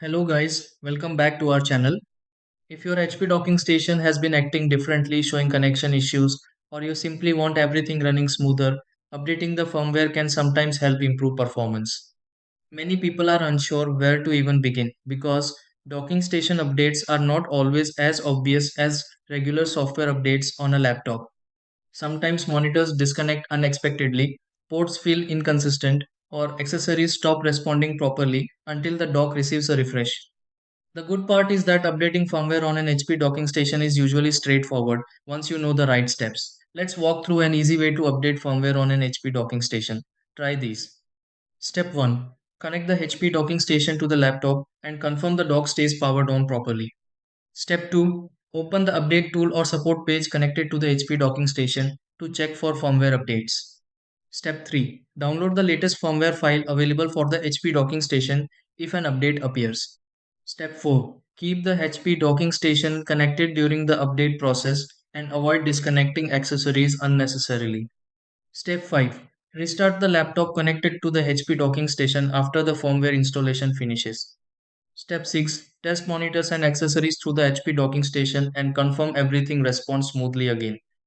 Hello guys, welcome back to our channel. If your HP docking station has been acting differently, showing connection issues, or you simply want everything running smoother, updating the firmware can sometimes help improve performance. Many people are unsure where to even begin because docking station updates are not always as obvious as regular software updates on a laptop. Sometimes monitors disconnect unexpectedly, ports feel inconsistent, or accessories stop responding properly until the dock receives a refresh. The good part is that updating firmware on an HP docking station is usually straightforward once you know the right steps. Let's walk through an easy way to update firmware on an HP docking station. Try these. Step 1. Connect the HP docking station to the laptop and confirm the dock stays powered on properly. Step 2. Open the update tool or support page connected to the HP docking station to check for firmware updates. Step 3. Download the latest firmware file available for the HP docking station if an update appears. Step 4. Keep the HP docking station connected during the update process and avoid disconnecting accessories unnecessarily. Step 5. Restart the laptop connected to the HP docking station after the firmware installation finishes. Step 6. Test monitors and accessories through the HP docking station and confirm everything responds smoothly again.